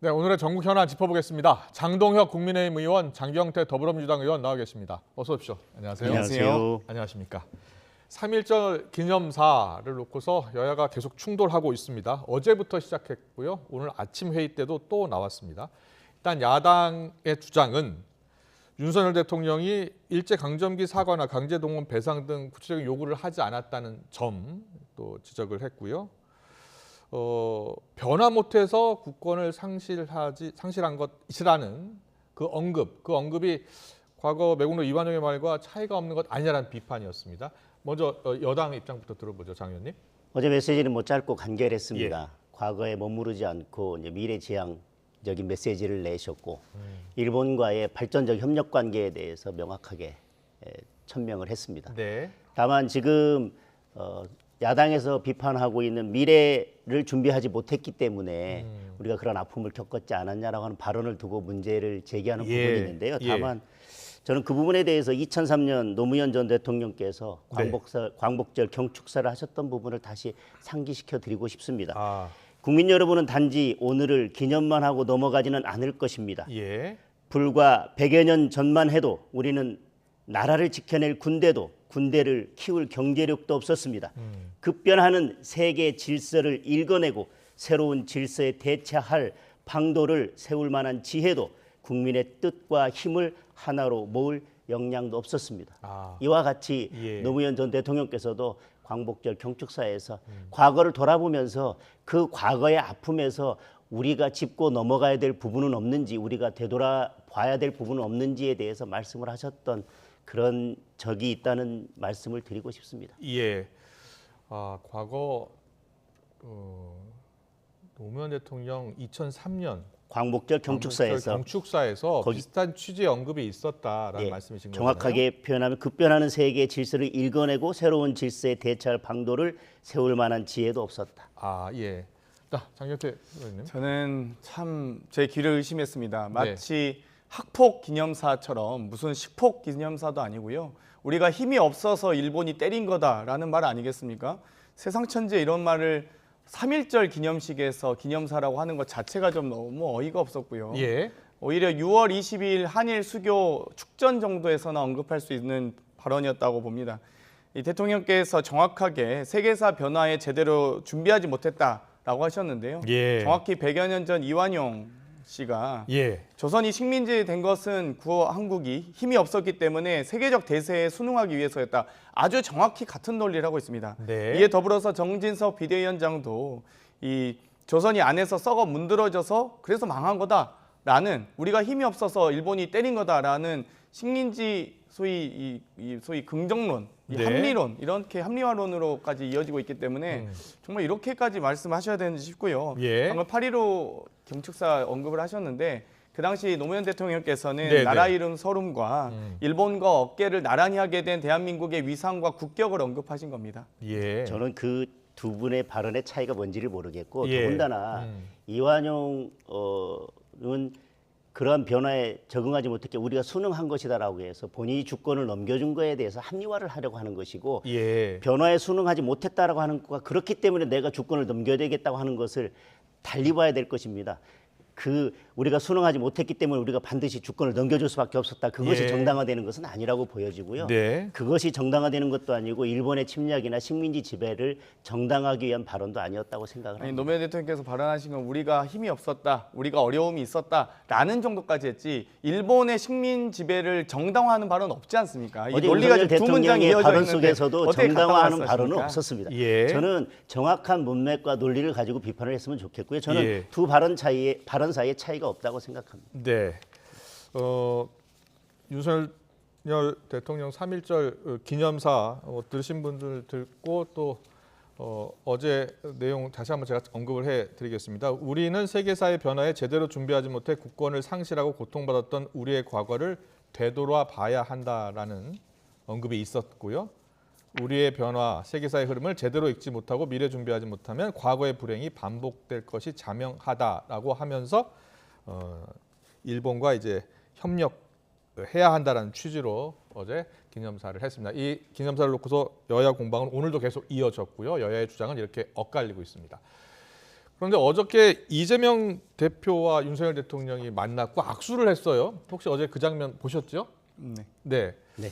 네, 오늘의 전국 현안 짚어보겠습니다. 장동혁 국민의힘 의원, 장경태 더불어민주당 의원 나와 계십니다. 어서 오십시오. 안녕하세요. 안녕하세요. 안녕하십니까. 3.1절 기념사를 놓고서 여야가 계속 충돌하고 있습니다. 어제부터 시작했고요. 오늘 아침 회의 때도 또 나왔습니다. 일단 야당의 주장은 윤석열 대통령이 일제강점기 사과나 강제동원 배상 등 구체적인 요구를 하지 않았다는 점 또 지적을 했고요. 변화 못해서 국권을 상실한 것이라는 그 언급이 과거 매국노 이완용의 말과 차이가 없는 것 아니냐는 비판이었습니다. 먼저 여당 입장부터 들어보죠, 장 의원님. 어제 메시지는 뭐 짧고 간결했습니다. 과거에 머무르지 않고 이제 미래지향적인 메시지를 내셨고 일본과의 발전적 협력 관계에 대해서 명확하게 천명을 했습니다. 네. 다만 지금 야당에서 비판하고 있는 미래를 준비하지 못했기 때문에 우리가 그런 아픔을 겪었지 않았냐라고 하는 발언을 두고 문제를 제기하는 부분이 있는데요. 다만 저는 그 부분에 대해서 2003년 노무현 전 대통령께서 광복절 경축사를 하셨던 부분을 다시 상기시켜 드리고 싶습니다. 국민 여러분은 단지 오늘을 기념만 하고 넘어가지는 않을 것입니다. 불과 100여 년 전만 해도 우리는 나라를 지켜낼 군대를 키울 경제력도 없었습니다. 급변하는 세계 질서를 읽어내고 새로운 질서에 대처할 방도를 세울 만한 지혜도 국민의 뜻과 힘을 하나로 모을 역량도 없었습니다. 이와 같이 노무현 전 대통령께서도 광복절 경축사에서 과거를 돌아보면서 그 과거의 아픔에서 우리가 짚고 넘어가야 될 부분은 없는지, 우리가 되돌아봐야 될 부분은 없는지에 대해서 말씀을 하셨던 그런 적이 있다는 말씀을 드리고 싶습니다. 과거 노무현 대통령 2003년 광복절 경축사에서 비슷한 취지의 언급이 있었다라는 말씀이신 거잖아요. 정확하게 표현하면 급변하는 세계의 질서를 읽어내고 새로운 질서에 대처할 방도를 세울 만한 지혜도 없었다. 자, 장경태 의원님. 저는 참 제 귀를 의심했습니다. 마치 학폭 기념사처럼 무슨 식폭 기념사도 아니고요. 우리가 힘이 없어서 일본이 때린 거다라는 말 아니겠습니까? 세상 천지에 이런 말을 3.1절 기념식에서 기념사라고 하는 것 자체가 좀 너무 어이가 없었고요. 오히려 6월 22일 한일 수교 축전 정도에서나 언급할 수 있는 발언이었다고 봅니다. 이 대통령께서 정확하게 세계사 변화에 제대로 준비하지 못했다라고 하셨는데요. 정확히 100여 년 전 이완용 씨가 조선이 식민지 된 것은 한국이 힘이 없었기 때문에 세계적 대세에 순응하기 위해서였다. 아주 정확히 같은 논리를 하고 있습니다. 이에 더불어서 정진석 비대위원장도 이 조선이 안에서 썩어 문드러져서 그래서 망한 거다라는, 우리가 힘이 없어서 일본이 때린 거다라는 식민지 소위 긍정론, 합리론, 이렇게 합리화론으로까지 이어지고 있기 때문에 정말 이렇게까지 말씀하셔야 되는지 싶고요. 방금 8.15 경축사 언급을 하셨는데 그 당시 노무현 대통령께서는 나라 이름 서름과 일본과 어깨를 나란히 하게 된 대한민국의 위상과 국격을 언급하신 겁니다. 저는 그 두 분의 발언의 차이가 뭔지를 모르겠고 더군다나 이완용은 그러한 변화에 적응하지 못했기에 우리가 순응한 것이다라고 해서 본인이 주권을 넘겨준 거에 대해서 합리화를 하려고 하는 것이고 변화에 순응하지 못했다라고 하는 것과 그렇기 때문에 내가 주권을 넘겨야 되겠다고 하는 것을 달리 봐야 될 것입니다. 우리가 순응하지 못했기 때문에 우리가 반드시 주권을 넘겨줄 수밖에 없었다. 그것이 정당화되는 것은 아니라고 보여지고요. 그것이 정당화되는 것도 아니고 일본의 침략이나 식민지 지배를 정당화하기 위한 발언도 아니었다고 생각을 합니다. 노무현 대통령께서 발언하신 건 우리가 힘이 없었다, 우리가 어려움이 있었다라는 정도까지 했지 일본의 식민 지배를 정당화하는 발언은 없지 않습니까? 어제 윤석열 대통령의 발언 속에서도 정당화하는 발언은 맞습니까? 없었습니다. 저는 정확한 문맥과 논리를 가지고 비판을 했으면 좋겠고요. 저는 두 발언 사이에 차이가 없다고 생각합니다. 윤석열 대통령 3.1절 기념사 들으신 분들 듣고 또 어제 내용 다시 한번 제가 언급을 해드리겠습니다. 우리는 세계사의 변화에 제대로 준비하지 못해 국권을 상실하고 고통받았던 우리의 과거를 되돌아 봐야 한다라는 언급이 있었고요. 우리의 변화, 세계사의 흐름을 제대로 읽지 못하고 미래 준비하지 못하면 과거의 불행이 반복될 것이 자명하다라고 하면서 일본과 이제 협력해야 한다라는 취지로 어제 기념사를 했습니다. 이 기념사를 놓고서 여야 공방은 오늘도 계속 이어졌고요. 여야의 주장은 이렇게 엇갈리고 있습니다. 그런데 어저께 이재명 대표와 윤석열 대통령이 만났고 악수를 했어요. 혹시 어제 그 장면 보셨죠? 네. 네. 네.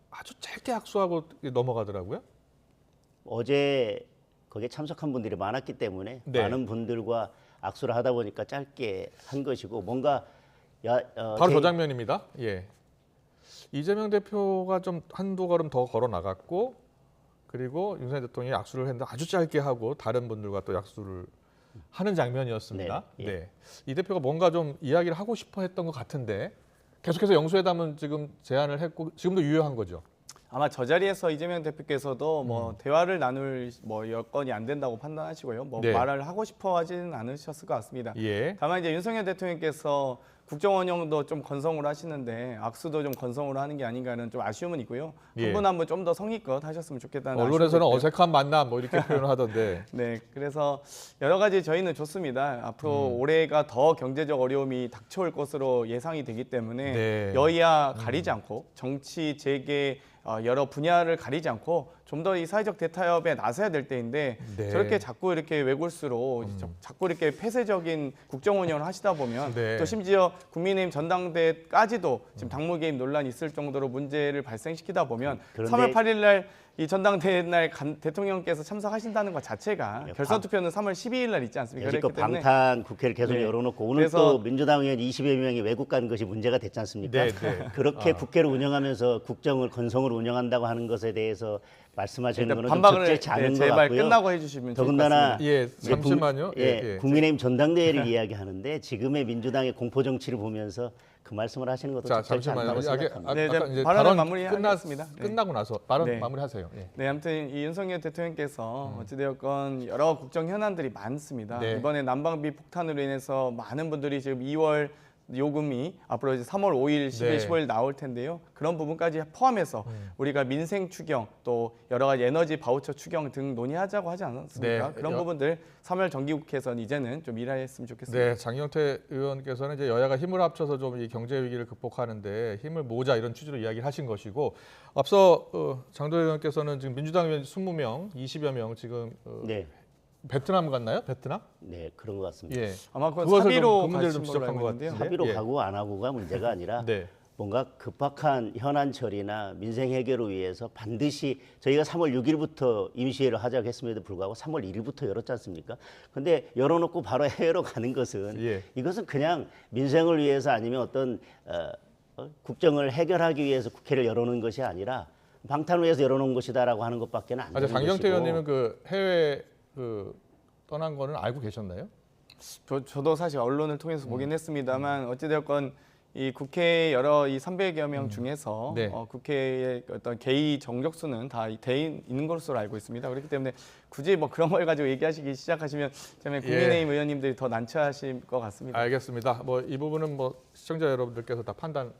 아주 짧게 악수하고 넘어가더라고요. 어제 거기에 참석한 분들이 많았기 때문에 네. 많은 분들과 악수를 하다 보니까 짧게 한 것이고 뭔가 바로 저 장면입니다. 예. 이재명 대표가 좀 한두 걸음 더 걸어 나갔고 그리고 윤석열 대통령이 악수를 했는데 아주 짧게 하고 다른 분들과 또 악수를 하는 장면이었습니다. 네, 네. 예. 이 대표가 뭔가 좀 이야기를 하고 싶어 했던 것 같은데 계속해서 영수회담은 지금 제안을 했고 지금도 유효한 거죠. 아마 저 자리에서 이재명 대표께서도 뭐 대화를 나눌 뭐 여건이 안 된다고 판단하시고요. 뭐 네. 말을 하고 싶어 하지는 않으셨을 것 같습니다. 예. 다만 이제 윤석열 대통령께서 국정원형도 좀 건성을 하시는데 악수도 좀 건성으로 하는 게 아닌가는 좀 아쉬움은 있고요. 예. 한 분 한 분 좀 더 성의껏 하셨으면 좋겠다는 언론에서는 아쉬움도 있고요. 어색한 만남 뭐 이렇게 표현을 하던데. 네, 그래서 여러 가지 저희는 좋습니다. 앞으로 올해가 더 경제적 어려움이 닥쳐올 것으로 예상이 되기 때문에 네. 여야 가리지 않고 정치, 재계 여러 분야를 가리지 않고 좀 더 이 사회적 대타협에 나서야 될 때인데 네. 저렇게 자꾸 이렇게 외골수로 자꾸 이렇게 폐쇄적인 국정 운영을 하시다 보면 네. 또 심지어 국민의힘 전당대회까지도 지금 당무 개입 논란이 있을 정도로 문제를 발생시키다 보면 그런데 3월 8일 날 이 전당대회 날 대통령께서 참석하신다는 것 자체가 네, 결선 투표는 3월 12일 날 있지 않습니까? 여지껏 그렇기 때문에 방탄 국회를 계속 네. 열어놓고 오늘 그래서- 또 민주당 의원 20여 명이 외국 간 것이 문제가 됐지 않습니까? 네, 네. 그렇게 국회를 운영하면서 국정을 건성으로 운영한다고 하는 것에 대해서 말씀하시는 일단 거는 좀 반박을 적절치 않은 것 제발 같고요. 끝나고 해주시면 좋을 것 더군다나 같습니다. 예, 이제 잠시만요. 국민의힘 전당대회를 이야기하는데 지금의 민주당의 공포 정치를 보면서 그 말씀을 하시는 것도 자, 적절치 잠시만요. 않다고 생각합니다. 네, 아까 이제 발언을 발언 마무리하겠습니다. 네. 끝나고 나서 발언 네. 마무리하세요. 예. 네, 아무튼 이 윤석열 대통령께서 어찌되었건 여러 국정 현안들이 많습니다. 네. 이번에 난방비 폭탄으로 인해서 많은 분들이 지금 2월 요금이 앞으로 이제 3월 5일, 10일, 네. 15일 나올 텐데요. 그런 부분까지 포함해서 우리가 민생 추경 또 여러 가지 에너지 바우처 추경 등 논의하자고 하지 않았습니까? 네. 그런 부분들 3월 정기국회에서는 이제는 좀 일했으면 좋겠습니다. 네, 장경태 의원께서는 이제 여야가 힘을 합쳐서 좀 이 경제 위기를 극복하는데 힘을 모으자 이런 취지로 이야기를 하신 것이고 앞서 장도현 의원께서는 지금 민주당 의원 20명, 20여 명 지금 네, 베트남 갔나요? 베트남? 네 그런 것 같습니다. 예. 아마 그건 그것을 사비로 좀 그 문제를 가신 좀 걸로 지적한 알고 것 있는데요. 같은데. 합의로 예. 가고 안 하고가 문제가 아니라 네. 뭔가 급박한 현안 처리나 민생 해결을 위해서 반드시 저희가 3월 6일부터 임시회를 하자고 했음에도 불구하고 3월 1일부터 열었지 않습니까? 근데 열어놓고 바로 해외로 가는 것은 예. 이것은 그냥 민생을 위해서 아니면 어떤 국정을 해결하기 위해서 국회를 열어놓은 것이 아니라 방탄을 위해서 열어놓은 것이다라고 하는 것밖에는 안 되는 장경태 것이고. 의원님은 그 해외 떠난 거는 알고 계셨나요? 저도 사실 언론을 통해서 보긴 했습니다만 어찌되었건 이 국회 여러 이 300여 명 중에서 네. 국회의 어떤 개의 정족수는 다 돼 있는 것으로 알고 있습니다. 그렇기 때문에 굳이 뭐 그런 걸 가지고 얘기하시기 시작하시면 저는 국민의힘 의원님들이 더 난처하실 것 같습니다. 알겠습니다. 뭐 이 부분은 뭐 시청자 여러분들께서 다 판단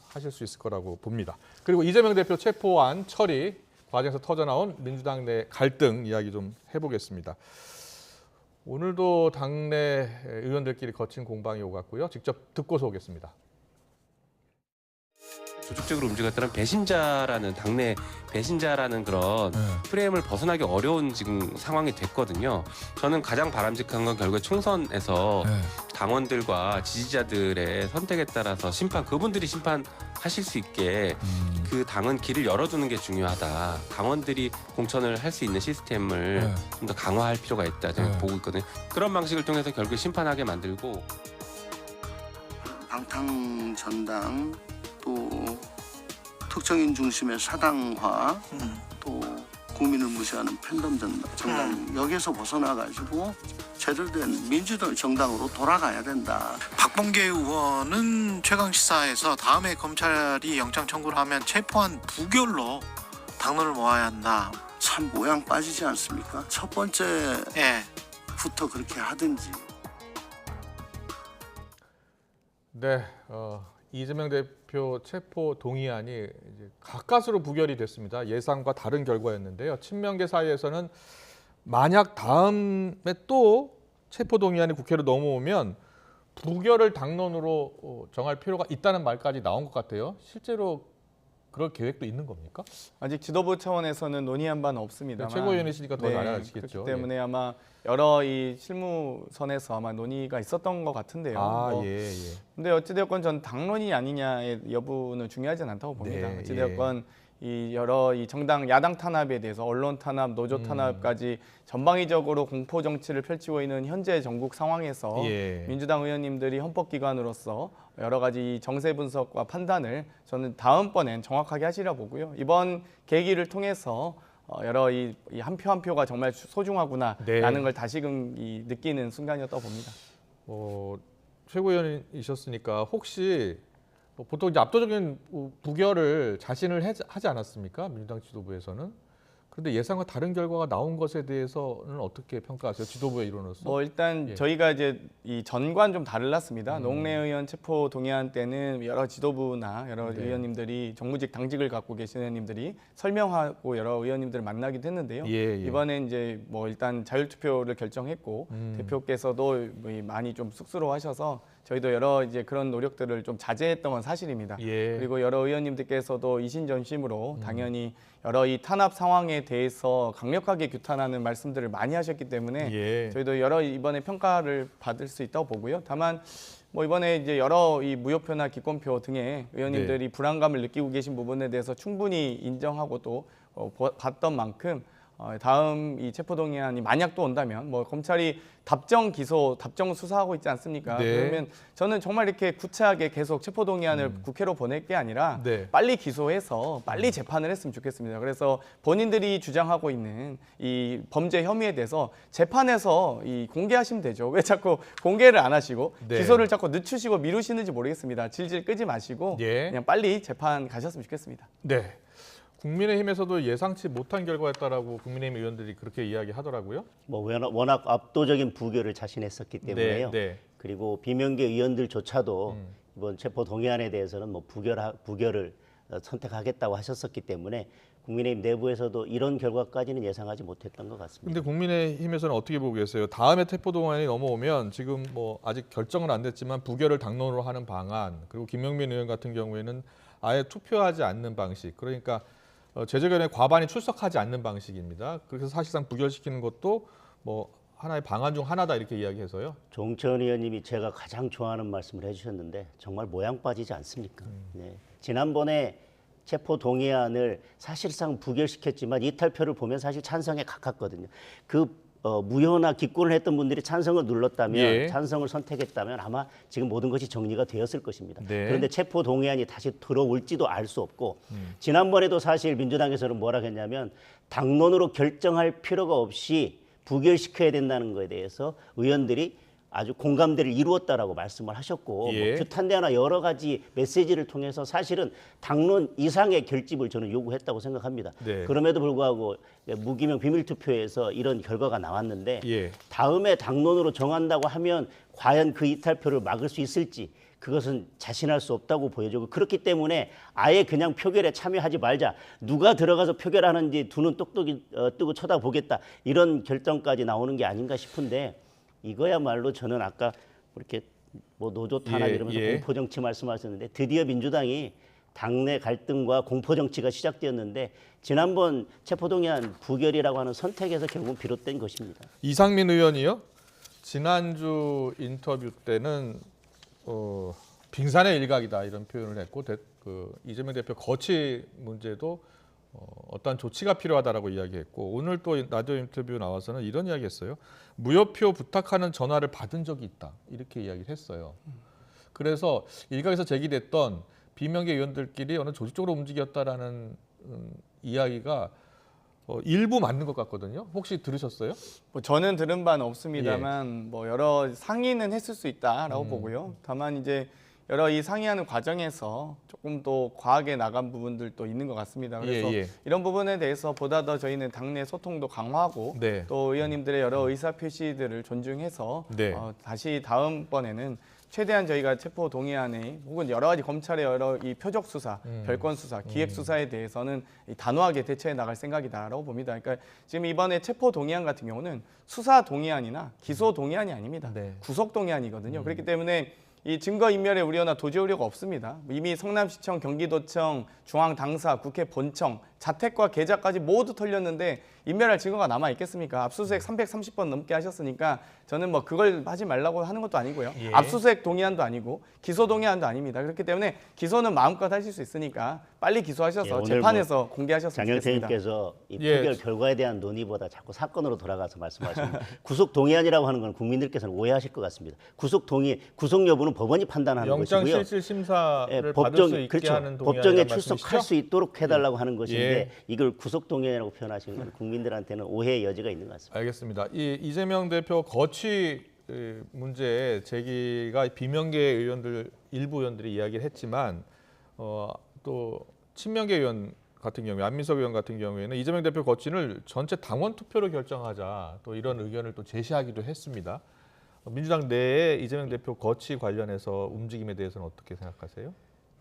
하실 수 있을 거라고 봅니다. 그리고 이재명 대표 체포안 처리 과정에서 터져나온 민주당 내 갈등 이야기 좀 해보겠습니다. 오늘도 당내 의원들끼리 거친 공방이 오갔고요. 직접 듣고서 오겠습니다. 조직적으로 움직였다는 배신자라는 당내 배신자라는 그런 프레임을 벗어나기 어려운 지금 상황이 됐거든요. 저는 가장 바람직한 건 결국 총선에서 당원들과 지지자들의 선택에 따라서 그분들이 심판하실 수 있게 그 당은 길을 열어두는 게 중요하다. 당원들이 공천을 할 수 있는 시스템을 좀 더 강화할 필요가 있다 저는 보고 있거든요. 그런 방식을 통해서 결국 심판하게 만들고 방탕 전당 또 특정인 중심의 사당화 또 국민을 무시하는 팬덤 정당 여기서 벗어나가지고 제대로 된 민주당 정당으로 돌아가야 된다. 박범계 의원은 최강시사에서 다음에 검찰이 영장 청구를 하면 체포한 부결로 당론을 모아야 한다. 참 모양 빠지지 않습니까? 첫 번째부터 예. 그렇게 하든지. 네, 이재명 대표 체포 동의안이 이제 가까스로 부결이 됐습니다. 예상과 다른 결과였는데요. 친명계 사이에서는 만약 다음에 또 체포 동의안이 국회로 넘어오면 부결을 당론으로 정할 필요가 있다는 말까지 나온 것 같아요. 실제로 그럴 계획도 있는 겁니까? 아직 지도부 차원에서는 논의한 바는 없습니다만 최고위원이시니까 더 잘 아시겠죠. 그렇기 때문에 아마 여러 이 실무선에서 아마 논의가 있었던 것 같은데요. 아, 뭐 예, 예. 근데 어찌되었건 전 당론이 아니냐의 여부는 중요하진 않다고 봅니다. 네, 어찌되었건 이 여러 이 정당 야당 탄압에 대해서 언론 탄압, 노조 탄압까지 전방위적으로 공포 정치를 펼치고 있는 현재 전국 상황에서 예. 민주당 의원님들이 헌법기관으로서 여러 가지 정세 분석과 판단을 저는 다음번엔 정확하게 하시라 보고요. 이번 계기를 통해서 여러 이 한 표 한 표가 정말 소중하구나라는 네. 걸 다시금 느끼는 순간이었다고 봅니다. 최고위원이셨으니까 혹시 보통 이제 압도적인 부결을 자신을 하지 않았습니까? 민주당 지도부에서는. 그런데 예상과 다른 결과가 나온 것에 대해서는 어떻게 평가하세요? 지도부의 일원으로서. 뭐 일단 예. 저희가 이제 이 전과는 좀 달랐습니다. 노웅래 의원 체포 동의안 때는 여러 지도부나 여러 네. 의원님들이 정무직 당직을 갖고 계신 의원님들이 설명하고 여러 의원님들을 만나기도 했는데요. 예, 예. 이번에 이제 뭐 일단 자율투표를 결정했고 대표께서도 많이 좀 쑥스러워하셔서 저희도 여러 이제 그런 노력들을 좀 자제했던 건 사실입니다. 예. 그리고 여러 의원님들께서도 이신전심으로 당연히 여러 이 탄압 상황에 대해서 강력하게 규탄하는 말씀들을 많이 하셨기 때문에 예. 저희도 여러 이번에 평가를 받을 수 있다고 보고요. 다만 뭐 이번에 이제 여러 이 무효표나 기권표 등의 의원님들이 불안감을 느끼고 계신 부분에 대해서 충분히 인정하고 또 봤던 만큼 다음 이 체포동의안이 만약 또 온다면 뭐 검찰이 답정 기소, 답정 수사하고 있지 않습니까? 네. 그러면 저는 정말 이렇게 구체하게 계속 체포동의안을 국회로 보낼 게 아니라 네. 빨리 기소해서 빨리 재판을 했으면 좋겠습니다. 그래서 본인들이 주장하고 있는 이 범죄 혐의에 대해서 재판에서 공개하시면 되죠. 왜 자꾸 공개를 안 하시고 네. 기소를 자꾸 늦추시고 미루시는지 모르겠습니다. 질질 끄지 마시고 예. 그냥 빨리 재판 가셨으면 좋겠습니다. 네. 국민의힘에서도 예상치 못한 결과였다라고 국민의힘 의원들이 그렇게 이야기하더라고요. 뭐 워낙 압도적인 부결을 자신했었기 때문에요. 네. 그리고 비명계 의원들조차도 이번 체포 동의안에 대해서는 뭐 부결을 선택하겠다고 하셨었기 때문에 국민의힘 내부에서도 이런 결과까지는 예상하지 못했던 것 같습니다. 근데 국민의힘에서는 어떻게 보고 계세요? 다음에 체포동의안이 넘어오면 지금 뭐 아직 결정은 안 됐지만 부결을 당론으로 하는 방안, 그리고 김용민 의원 같은 경우에는 아예 투표하지 않는 방식, 그러니까 제재견에 과반이 출석하지 않는 방식입니다. 그래서 사실상 부결시키는 것도 뭐 하나의 방안 중 하나다 이렇게 이야기해서요. 종천 의원님이 제가 가장 좋아하는 말씀을 해주셨는데 정말 모양 빠지지 않습니까? 네. 지난번에 체포 동의안을 사실상 부결시켰지만 이탈표를 보면 사실 찬성에 가깝거든요. 무효나 기권을 했던 분들이 찬성을 눌렀다면, 예. 찬성을 선택했다면 아마 지금 모든 것이 정리가 되었을 것입니다. 네. 그런데 체포 동의안이 다시 들어올지도 알 수 없고 지난번에도 사실 민주당에서는 뭐라 했냐면 당론으로 결정할 필요가 없이 부결시켜야 된다는 것에 대해서 의원들이 아주 공감대를 이루었다라고 말씀을 하셨고 예. 뭐 규탄대나 여러 가지 메시지를 통해서 사실은 당론 이상의 결집을 저는 요구했다고 생각합니다. 네. 그럼에도 불구하고 무기명 비밀투표에서 이런 결과가 나왔는데 예. 다음에 당론으로 정한다고 하면 과연 그 이탈표를 막을 수 있을지 그것은 자신할 수 없다고 보여지고 그렇기 때문에 아예 그냥 표결에 참여하지 말자. 누가 들어가서 표결하는지 두 눈 똑똑히 뜨고 쳐다보겠다. 이런 결정까지 나오는 게 아닌가 싶은데 이거야말로 저는 아까 이렇게 뭐 노조 탄압 예, 이러면서 예. 공포 정치 말씀하셨는데 드디어 민주당이 당내 갈등과 공포 정치가 시작되었는데 지난번 체포동의안 부결이라고 하는 선택에서 결국은 비롯된 것입니다. 이상민 의원이요. 지난주 인터뷰 때는 빙산의 일각이다 이런 표현을 했고 이재명 대표 거취 문제도 어떤 조치가 필요하다라고 이야기했고 오늘 또 라디오 인터뷰 나와서는 이런 이야기했어요. 무효표 부탁하는 전화를 받은 적이 있다 이렇게 이야기를 했어요. 그래서 일각에서 제기됐던 비명계 의원들끼리 어느 조직적으로 움직였다라는 이야기가 일부 맞는 것 같거든요. 혹시 들으셨어요? 뭐 저는 들은 바는 없습니다만 뭐 여러 상의는 했을 수 있다라고 보고요. 다만 이제 여러 이 상의하는 과정에서 조금 더 과하게 나간 부분들도 있는 것 같습니다. 그래서 예. 이런 부분에 대해서 보다 더 저희는 당내 소통도 강화하고 네. 또 의원님들의 여러 의사 표시들을 존중해서 네. 다시 다음번에는 최대한 저희가 체포 동의안에 혹은 여러 가지 검찰의 여러 이 표적 수사, 별건 수사, 기획 수사에 대해서는 단호하게 대처해 나갈 생각이다라고 봅니다. 그러니까 지금 이번에 체포 동의안 같은 경우는 수사 동의안이나 기소 동의안이 아닙니다. 네. 구속 동의안이거든요. 그렇기 때문에 이 증거인멸의 우려나 도주 우려가 없습니다. 이미 성남시청, 경기도청, 중앙당사, 국회 본청, 자택과 계좌까지 모두 털렸는데 인멸할 증거가 남아 있겠습니까? 압수수색 330번 넘게 하셨으니까 저는 뭐 그걸 하지 말라고 하는 것도 아니고요. 예. 압수수색 동의안도 아니고 기소 동의안도 아닙니다. 그렇기 때문에 기소는 마음껏 하실 수 있으니까 빨리 기소하셔서 예, 오늘 재판에서 공개하셨으면 좋겠습니다. 장영태님께서 이 예. 표결 결과에 대한 논의보다 자꾸 사건으로 돌아가서 말씀하십니다. 구속 동의안이라고 하는 건 국민들께서는 오해하실 것 같습니다. 구속 동의, 구속 여부는 법원이 판단하는 영장 것이고요. 실질 심사를 예, 받을 수 있게 그렇죠. 하는 법정에 동의안이란 출석할 말씀이시죠? 수 있도록 해달라고 하는 것인데 예. 이걸 구속 동의안이라고 표현하시는 건 국민들한테는 오해의 여지가 있는 것 같습니다. 알겠습니다. 이 이재명 대표 거취 문제 제기가 비명계 의원들 일부 의원들이 이야기를 했지만 또 친명계 의원 같은 경우에 안민석 의원 같은 경우에는 이재명 대표 거취를 전체 당원 투표로 결정하자 또 이런 의견을 또 제시하기도 했습니다. 민주당 내에 이재명 대표 거취 관련해서 움직임에 대해서는 어떻게 생각하세요?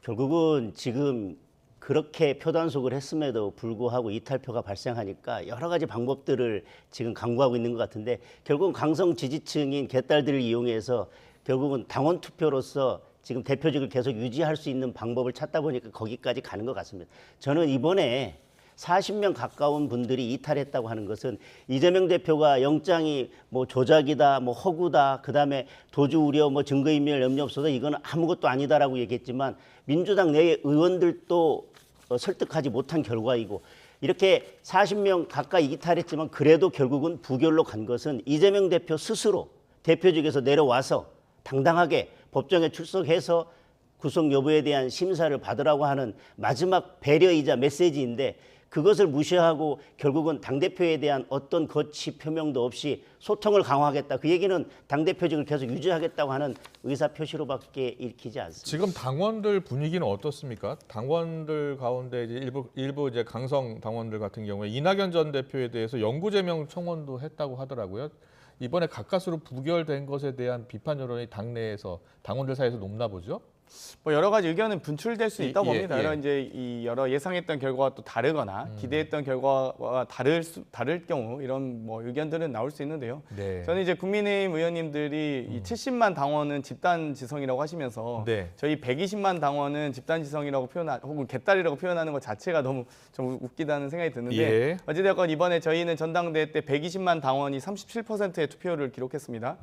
결국은 지금 그렇게 표단속을 했음에도 불구하고 이탈표가 발생하니까 여러 가지 방법들을 지금 강구하고 있는 것 같은데 결국은 강성 지지층인 개딸들을 이용해서 결국은 당원 투표로서 지금 대표직을 계속 유지할 수 있는 방법을 찾다 보니까 거기까지 가는 것 같습니다. 저는 이번에 40명 가까운 분들이 이탈했다고 하는 것은 이재명 대표가 영장이 뭐 조작이다, 뭐 허구다, 그다음에 도주 우려, 뭐 증거인멸 염려 없어서 이거는 아무것도 아니다라고 얘기했지만 민주당 내의 의원들도 설득하지 못한 결과이고 이렇게 40명 가까이 이탈했지만 그래도 결국은 부결로 간 것은 이재명 대표 스스로 대표직에서 내려와서 당당하게 법정에 출석해서 구속 여부에 대한 심사를 받으라고 하는 마지막 배려이자 메시지인데 그것을 무시하고 결국은 당대표에 대한 어떤 거취 표명도 없이 소통을 강화하겠다. 그 얘기는 당대표직을 계속 유지하겠다고 하는 의사표시로밖에 읽히지 않습니다. 지금 당원들 분위기는 어떻습니까? 당원들 가운데 이제 일부 이제 강성 당원들 같은 경우에 이낙연 전 대표에 대해서 영구제명 청원도 했다고 하더라고요. 이번에 가까스로 부결된 것에 대한 비판 여론이 당내에서 당원들 사이에서 높나 보죠. 뭐 여러 가지 의견은 분출될 수 있다 예, 봅니다. 예. 여러 예상했던 결과와 또 다르거나 기대했던 결과와 다를 경우 이런 뭐 의견들은 나올 수 있는데요. 네. 저는 이제 국민의힘 의원님들이 이 70만 당원은 집단 지성이라고 하시면서 네. 저희 120만 당원은 집단 지성이라고 혹은 개딸이라고 표현하는 것 자체가 너무 좀 웃기다는 생각이 드는데 예. 어찌됐건 이번에 저희는 전당대회 때 120만 당원이 37%의 투표를 기록했습니다.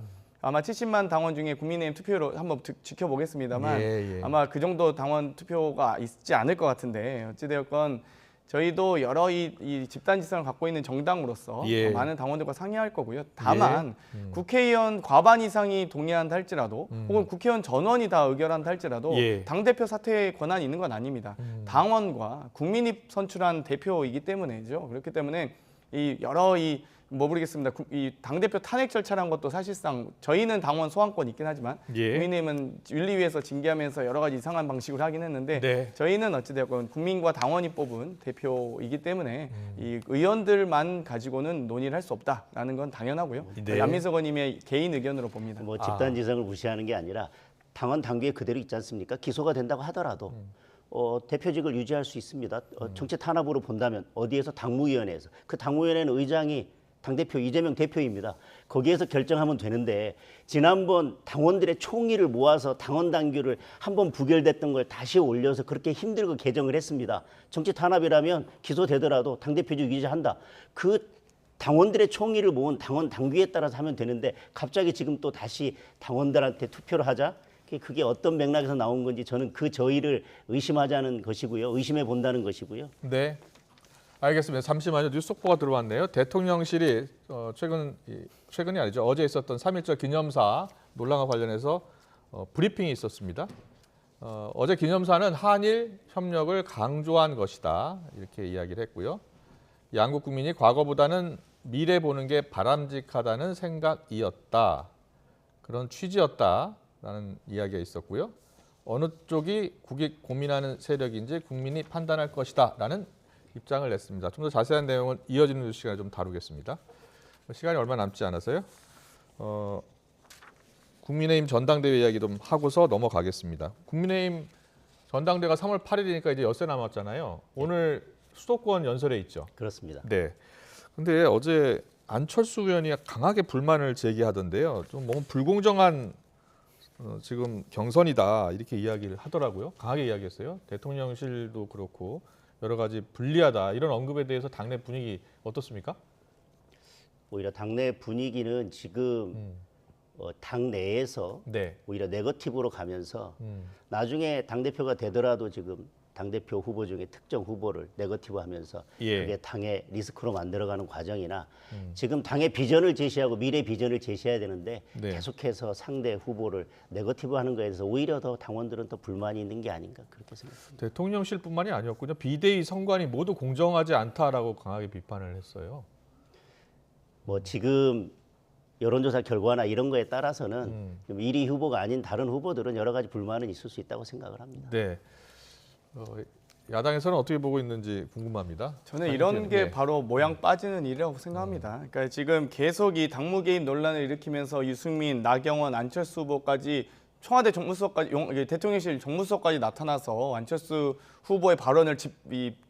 아마 70만 당원 중에 국민의힘 투표로 한번 지켜보겠습니다만 예. 아마 그 정도 당원 투표가 있지 않을 것 같은데 어찌되었건 저희도 여러 이 집단 지성을 갖고 있는 정당으로서 예. 많은 당원들과 상의할 거고요. 다만 국회의원 과반 이상이 동의한다 할지라도 혹은 국회의원 전원이 다 의결한다 할지라도 예. 당대표 사퇴의 권한이 있는 건 아닙니다. 당원과 국민이 선출한 대표이기 때문이죠. 그렇기 때문에 이 여러 모르겠습니다. 이 당대표 탄핵 절차라는 것도 사실상 저희는 당원 소환권이 있긴 하지만 예. 국민의힘은 윤리위에서 징계하면서 여러 가지 이상한 방식으로 하긴 했는데 네. 저희는 어찌되었건 국민과 당원이 뽑은 대표이기 때문에 이 의원들만 가지고는 논의를 할 수 없다라는 건 당연하고요. 네. 안민석 의원님의 개인 의견으로 봅니다. 뭐 집단 지성을 무시하는 게 아니라 당원 당규에 그대로 있지 않습니까? 기소가 된다고 하더라도 대표직을 유지할 수 있습니다. 정치 탄압으로 본다면 어디에서 당무위원회에서 그 당무위원회는 의장이 당대표 이재명 대표입니다. 거기에서 결정하면 되는데 지난번 당원들의 총의를 모아서 당원 당규를 한번 부결됐던 걸 다시 올려서 그렇게 힘들고 개정을 했습니다. 정치 탄압이라면 기소되더라도 당대표직 유지한다. 그 당원들의 총의를 모은 당원 당규에 따라서 하면 되는데 갑자기 지금 또 다시 당원들한테 투표를 하자? 그게 어떤 맥락에서 나온 건지 저는 그 저희를 의심하자는 것이고요. 의심해 본다는 것이고요. 네. 알겠습니다. 잠시만요. 뉴스 속보가 들어왔네요. 대통령실이 최근이 아니죠. 어제 있었던 3.1절 기념사 논란과 관련해서 브리핑이 있었습니다. 어제 기념사는 한일 협력을 강조한 것이다. 이렇게 이야기를 했고요. 양국 국민이 과거보다는 미래 보는 게 바람직하다는 생각이었다. 그런 취지였다라는 이야기가 있었고요. 어느 쪽이 국익 고민하는 세력인지 국민이 판단할 것이다라는 입장을 냈습니다. 좀 더 자세한 내용은 이어지는 뉴스 시간에 좀 다루겠습니다. 시간이 얼마 남지 않아서요. 국민의힘 전당대회 이야기 좀 하고서 넘어가겠습니다. 국민의힘 전당대회가 3월 8일이니까 이제 엿새 남았잖아요. 오늘 수도권 연설회 있죠. 그렇습니다. 네. 근데 어제 안철수 의원이 강하게 불만을 제기하던데요. 좀 너무 불공정한 지금 경선이다 이렇게 이야기를 하더라고요. 강하게 이야기했어요. 대통령실도 그렇고 여러 가지 불리하다 이런 언급에 대해서 당내 분위기 어떻습니까? 오히려 당내 분위기는 지금 당 내에서 네. 오히려 네거티브로 가면서 나중에 당대표가 되더라도 지금 당대표 후보 중에 특정 후보를 네거티브 하면서 예. 그게 당의 리스크로 만들어가는 과정이나 지금 당의 비전을 제시하고 미래 비전을 제시해야 되는데 네. 계속해서 상대 후보를 네거티브 하는 거에 대해서 오히려 더 당원들은 더 불만이 있는 게 아닌가 그렇게 생각합니다. 대통령실뿐만이 아니었군요. 비대위 선관위 모두 공정하지 않다라고 강하게 비판을 했어요. 뭐 지금 여론조사 결과나 이런 거에 따라서는 좀 1위 후보가 아닌 다른 후보들은 여러 가지 불만은 있을 수 있다고 생각을 합니다. 네. 야당에서는 어떻게 보고 있는지 궁금합니다. 저는 이런 게 네. 바로 모양 빠지는 일이라고 생각합니다. 그러니까 지금 계속 이 당무 개입 논란을 일으키면서 유승민, 나경원, 안철수 후보까지 청와대 정무수석까지 대통령실 정무수석까지 나타나서 안철수 후보의 발언을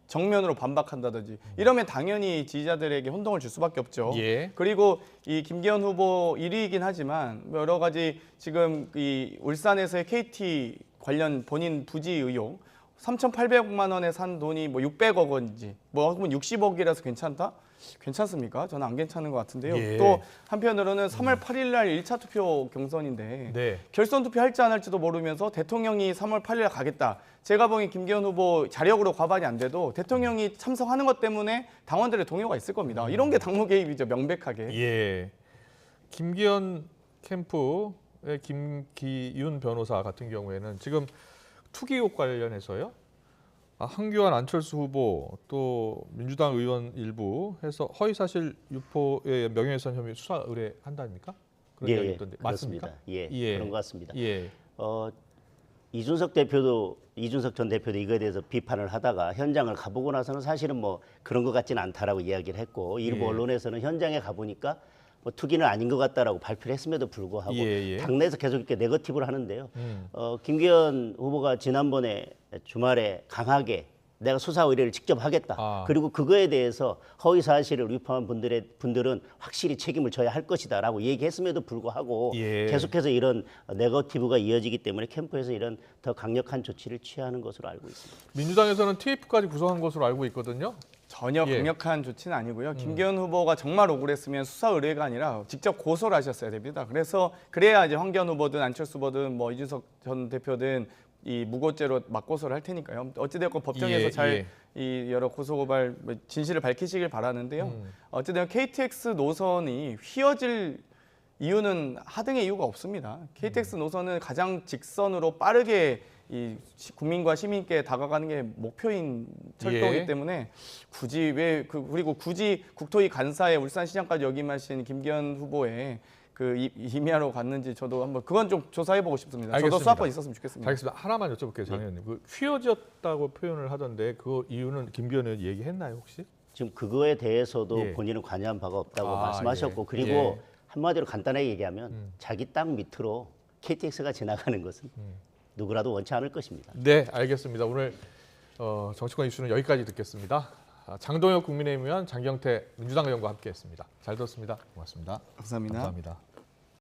정면으로 반박한다든지 이러면 당연히 지지자들에게 혼동을 줄 수밖에 없죠. 예. 그리고 이 김기현 후보 1위이긴 하지만 여러 가지 지금 이 울산에서의 KT 관련 본인 부지 의혹 3,800만 원에 산 돈이 뭐 600억 원인지 뭐 그러면 60억이라서 괜찮다? 괜찮습니까? 저는 안 괜찮은 것 같은데요. 예. 또 한편으로는 3월 8일 날 1차 투표 경선인데 네. 결선 투표 할지 안 할지도 모르면서 대통령이 3월 8일 날 가겠다. 제가 보기엔 김기현 후보 자력으로 과반이 안 돼도 대통령이 참석하는 것 때문에 당원들의 동요가 있을 겁니다. 이런 게 당무 개입이죠. 명백하게. 예. 김기현 캠프의 김기윤 변호사 같은 경우에는 지금 투기 의혹 관련해서요. 황교안, 안철수 후보 또 민주당 의원 일부 해서 허위사실 유포의 명예훼손 혐의 수사 의뢰한다니까? 그런 이야기 있던데 그렇습니다. 맞습니까? 예, 그런 것 같습니다. 예. 이준석 전 대표도 이거에 대해서 비판을 하다가 현장을 가보고 나서는 사실은 뭐 그런 것 같지는 않다라고 이야기를 했고 일부 예. 언론에서는 현장에 가보니까 뭐 투기는 아닌 것 같다라고 발표를 했음에도 불구하고 예. 당내에서 계속 이렇게 네거티브를 하는데요. 김기현 후보가 지난번에 주말에 강하게 내가 수사 의뢰를 직접 하겠다. 그리고 그거에 대해서 허위 사실을 유포한 분들은 확실히 책임을 져야 할 것이다라고 얘기했음에도 불구하고 예. 계속해서 이런 네거티브가 이어지기 때문에 캠프에서 이런 더 강력한 조치를 취하는 것으로 알고 있습니다. 민주당에서는 TF까지 구성한 것으로 알고 있거든요. 전혀 예. 강력한 조치는 아니고요. 김기현 후보가 정말 억울했으면 수사 의뢰가 아니라 직접 고소를 하셨어야 됩니다. 그래야 이제 황교안 후보든 안철수 후보든 뭐 이준석 전 대표든 이 무고죄로 맞고소를 할 테니까요. 어찌되었건 법정에서 예, 잘 이 여러 고소고발 진실을 밝히시길 바라는데요. 어찌되건 KTX 노선이 휘어질 이유는 하등의 이유가 없습니다. KTX 노선은 가장 직선으로 빠르게 이 국민과 시민께 다가가는 게 목표인 철도이기 예. 때문에 굳이 그리고 굳이 국토위 간사에 울산시장까지 역임하신 김기현 후보의 그 임의하러 갔는지 저도 한번 그건 좀 조사해보고 싶습니다. 알겠습니다. 저도 수사권 있었으면 좋겠습니다. 알겠습니다. 하나만 여쭤볼게요, 장 의원님. 그 휘어졌다고 표현을 하던데 그 이유는 김기현 의원 얘기했나요 혹시? 지금 그거에 대해서도 예. 본인은 관여한 바가 없다고 아, 말씀하셨고 예. 그리고 예. 한마디로 간단하게 얘기하면 자기 땅 밑으로 KTX가 지나가는 것은 누구라도 원치 않을 것입니다. 네, 알겠습니다. 오늘 정치권 이슈는 여기까지 듣겠습니다. 장동혁 국민의힘 의원, 장경태 민주당 의원과 함께했습니다. 잘 들었습니다. 고맙습니다. 감사합니다. 감사합니다.